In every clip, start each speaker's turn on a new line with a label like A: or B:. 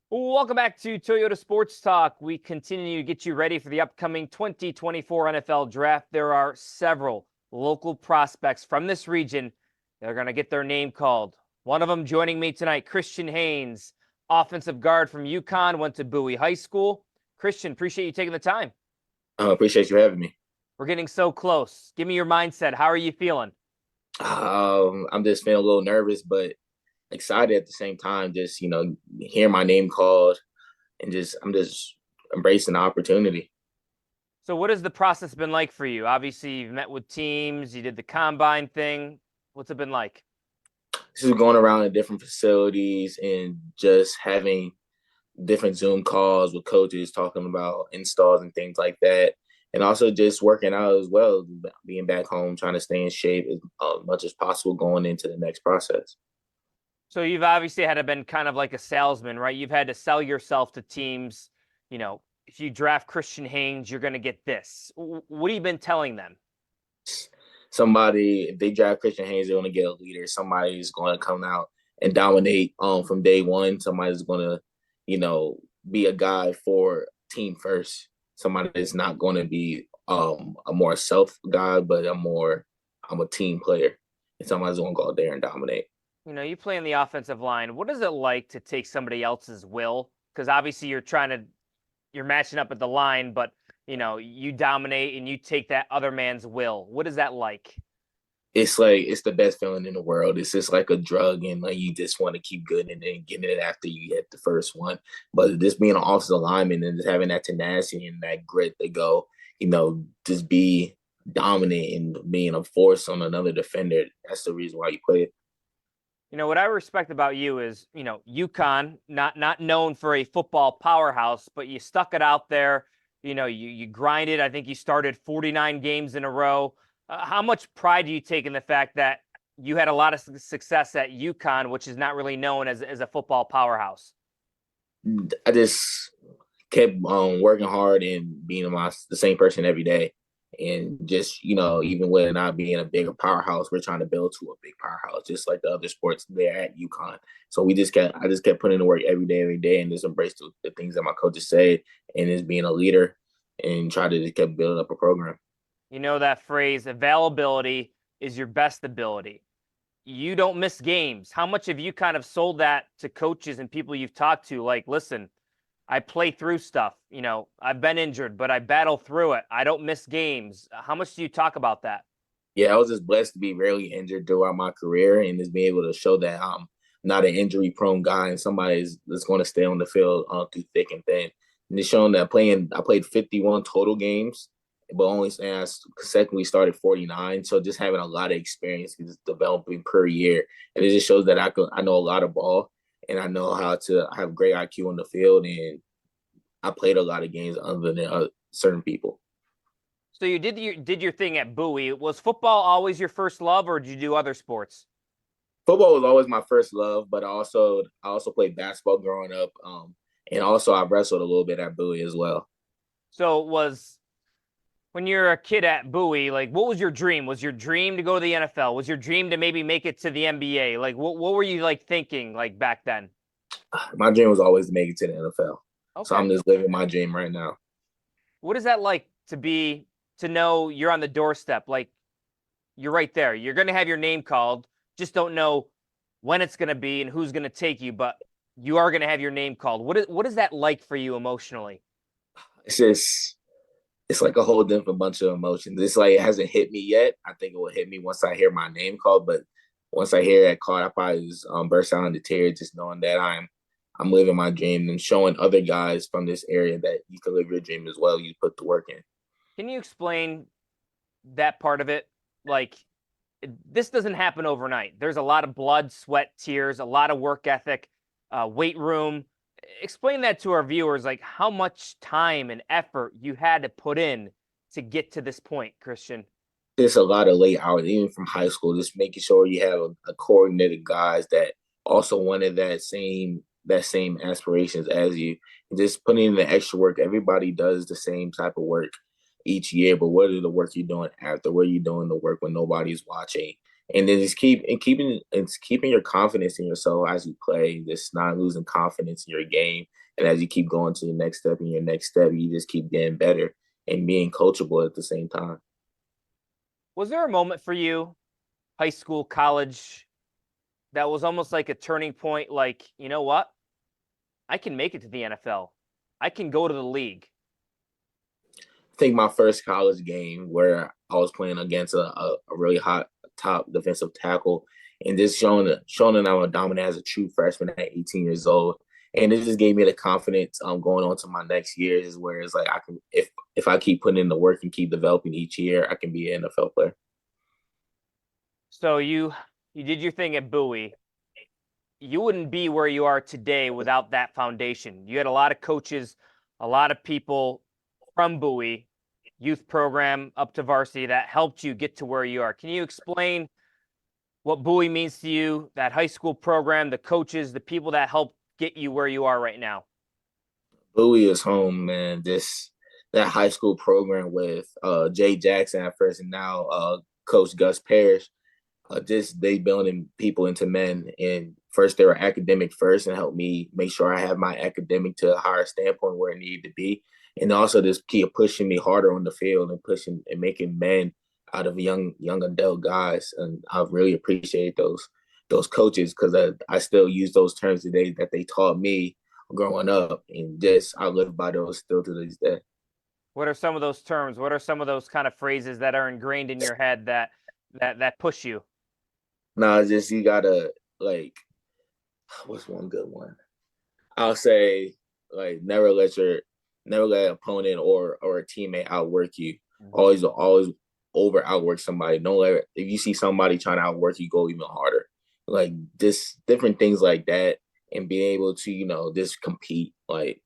A: Welcome back to Toyota Sports Talk. We continue to get you ready for the upcoming 2024 NFL Draft. There are several local prospects from this region that are going to get their name called. One of them joining me tonight, Christian Haynes, offensive guard from Yukon, went to Bowie High School. Christian, appreciate you taking the time.
B: I appreciate you having me.
A: We're getting so close. Give me your mindset. How are you feeling?
B: I'm just feeling a little nervous, but excited at the same time. Just hearing my name called, and I'm just embracing the opportunity.
A: So what has the process been like for you? Obviously, you've met with teams. You did the combine thing. What's it been like?
B: This is going around to different facilities and just having different Zoom calls with coaches talking about installs and things like that. And also just working out as well, being back home, trying to stay in shape as much as possible going into the next process.
A: So you've obviously had to been kind of like a salesman, right? You've had to sell yourself to teams. If you draft Christian Haynes, you're going to get this. What have you been telling them?
B: Somebody, if they draft Christian Haynes, they're going to get a leader. Somebody's going to come out and dominate from day one. Somebody's going to, be a guy for team first. Somebody that's not going to be a more self guy, but I'm a team player. And somebody's going to go out there and dominate.
A: You play in the offensive line. What is it like to take somebody else's will? Because obviously you're matching up at the line, but you dominate and you take that other man's will. What is that like?
B: It's like it's the best feeling in the world. It's just like a drug, and like you just want to keep good and then getting it after you get the first one. But just being an offensive lineman and just having that tenacity and that grit to go, just be dominant and being a force on another defender. That's the reason why you play it.
A: What I respect about you is, Yukon, not known for a football powerhouse, but you stuck it out there. You grinded. I think you started 49 games in a row. How much pride do you take in the fact that you had a lot of success at Yukon, which is not really known as a football powerhouse?
B: I just kept working hard and being the same person every day. And just, even with not being a bigger powerhouse, we're trying to build to a big powerhouse, just like the other sports there at Yukon. So I just kept putting in the work every day, and just embraced the things that my coaches said, and just being a leader and try to just keep building up a program.
A: You know that phrase, availability is your best ability. You don't miss games. How much have you kind of sold that to coaches and people you've talked to? Like, listen, I play through stuff. I've been injured, but I battle through it. I don't miss games. How much do you talk about that?
B: Yeah, I was just blessed to be rarely injured throughout my career and just being able to show that I'm not an injury prone guy and somebody that's going to stay on the field through thick and thin. And just showing that I played 51 total games, but only saying I consecutively started 49. So just having a lot of experience is developing per year. And it just shows that I know a lot of ball and I know how to have great IQ on the field. And I played a lot of games other than certain people.
A: So you did your thing at Bowie. Was football always your first love, or did you do other sports?
B: Football was always my first love, but I also played basketball growing up, and also I wrestled a little bit at Bowie as well.
A: So was when you're a kid at Bowie, like what was your dream? Was your dream to go to the NFL? Was your dream to maybe make it to the NBA? Like what were you like thinking like back then?
B: My dream was always to make it to the NFL, so
A: Okay.
B: I'm just living my dream right now.
A: What is that like to know you're on the doorstep? Like you're right there. You're going to have your name called. Just don't know when it's going to be and who's going to take you, but you are going to have your name called. What is that like for you emotionally?
B: It's just it's like a whole different bunch of emotions. It's like it hasn't hit me yet. I think it will hit me once I hear my name called. But once I hear that call, I probably just burst out into tears, just knowing that I'm living my dream and showing other guys from this area that you can live your dream as well. You put the work in.
A: Can you explain that part of it? Like, this doesn't happen overnight. There's a lot of blood, sweat, tears, a lot of work ethic, weight room. Explain that to our viewers, like how much time and effort you had to put in to get to this point, Christian.
B: There's a lot of late hours, even from high school, just making sure you have a coordinated guys that also wanted that same aspirations as you. And just putting in the extra work. Everybody does the same type of work each year, but what are the work you're doing after? What are you doing the work when nobody's watching? And then keeping your confidence in yourself as you play, just not losing confidence in your game. And as you keep going to your next step and your next step, you just keep getting better and being coachable at the same time.
A: Was there a moment for you, high school, college, that was almost like a turning point? Like, you know what? I can make it to the NFL. I can go to the league.
B: I think my first college game where I was playing against a really hot top defensive tackle and just showing that I'm a dominant as a true freshman at 18 years old. And it just gave me the confidence going on to my next years where it's like I can if I keep putting in the work and keep developing each year, I can be an NFL player.
A: So you did your thing at Bowie. You wouldn't be where you are today without that foundation. You had a lot of coaches, a lot of people from Bowie, youth program up to varsity that helped you get to where you are. Can you explain what Bowie means to you, that high school program, the coaches, the people that helped get you where you are right now?
B: Bowie is home, man. This that high school program with Jay Jackson at first and now Coach Gus Parrish. Just they building people into men. And first they were academic first and helped me make sure I have my academic to a higher standpoint where it needed to be. And also just keep pushing me harder on the field and pushing and making men out of young adult guys. And I really appreciate those coaches because I still use those terms today that they taught me growing up. And just I live by those still to this day.
A: What are some of those terms? What are some of those kind of phrases that are ingrained in your head that push you?
B: Nah, it's just you gotta like what's one good one? I'll say like never let an opponent or a teammate outwork you. Always over outwork somebody. Don't let if you see somebody trying to outwork you, go even harder. Like just different things like that, and being able to just compete. Like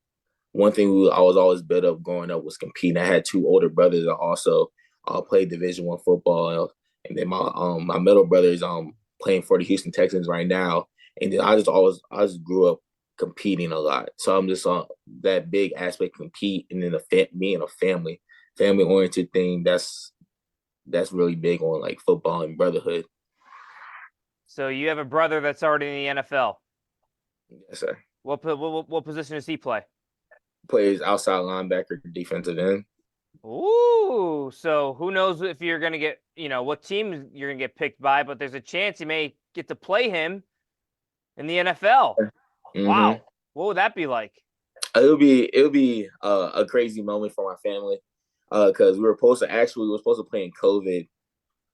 B: one thing I was always built up growing up was competing. I had two older brothers that also played Division I football, and then my middle brother is playing for the Houston Texans right now. And then I just grew up competing a lot. So I'm just on that big aspect compete, and then me and a family oriented thing. That's really big on like football and brotherhood.
A: So you have a brother that's already in the NFL.
B: Yes, sir.
A: What position does he play?
B: Plays outside linebacker, defensive end.
A: Ooh, so who knows if you're going to get, what team you're going to get picked by, but there's a chance you may get to play him in the NFL.
B: Mm-hmm.
A: Wow. What would that be like?
B: It'll be a crazy moment for my family because we were supposed to play in COVID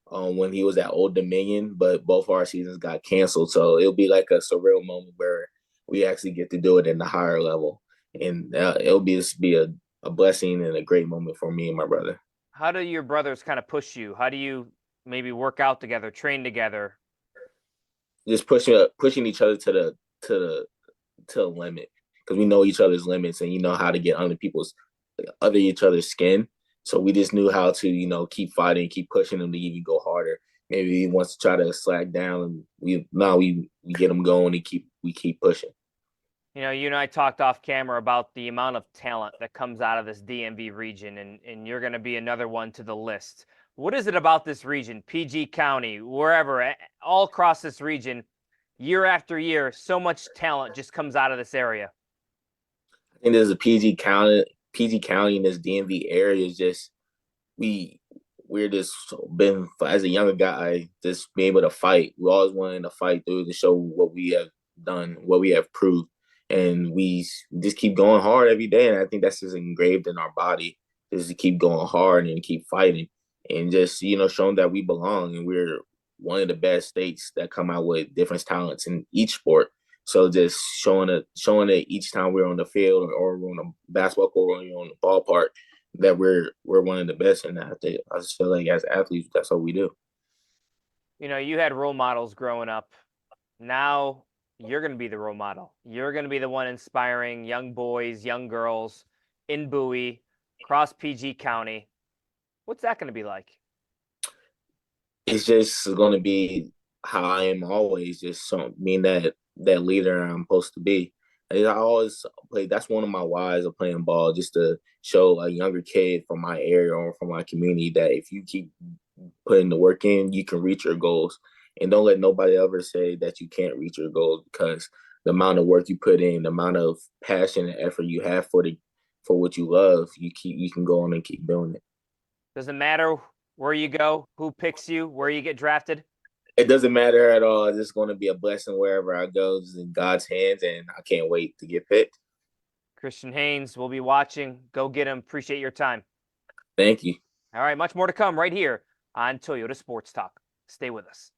B: when he was at Old Dominion, but both our seasons got canceled. So it'll be like a surreal moment where we actually get to do it in the higher level, and it'll be a blessing and a great moment for me and my brother.
A: How do your brothers kind of push you? How do you maybe work out together, train together?
B: Just pushing each other to the limit because we know each other's limits and you know how to get under each other's skin. So we just knew how to keep fighting, keep pushing them to even go harder. Maybe he wants to try to slack down, and we get them going and we keep pushing.
A: You and I talked off camera about the amount of talent that comes out of this DMV region, and you're going to be another one to the list. What is it about this region, PG County, wherever, all across this region, year after year, so much talent just comes out of this area?
B: I think there's a PG County in this DMV area is just we're just been as a younger guy just being able to fight. We always wanted to fight through to show what we have done, what we have proved, and we just keep going hard every day. And I think that's just engraved in our body, just to keep going hard and keep fighting, and just showing that we belong and we're one of the best states that come out with different talents in each sport. So just showing it each time we're on the field or we're on the basketball court or we're on the ballpark that we're one of the best in that. I just feel like as athletes, that's what we do.
A: You had role models growing up. Now you're going to be the role model. You're going to be the one inspiring young boys, young girls in Bowie, across PG County. What's that going to be like?
B: It's just going to be how I am always, just being that leader I'm supposed to be. And I always play. That's one of my whys of playing ball, just to show a younger kid from my area or from my community that if you keep putting the work in, you can reach your goals. and don't let nobody ever say that you can't reach your goals, because the amount of work you put in, the amount of passion and effort you have for what you love, you can go on and keep doing it.
A: Doesn't matter where you go, who picks you, where you get drafted.
B: It doesn't matter at all. It's going to be a blessing wherever I go. It's in God's hands, and I can't wait to get picked.
A: Christian Haynes will be watching. Go get him. Appreciate your time.
B: Thank you.
A: All right, much more to come right here on Toyota Sports Talk. Stay with us.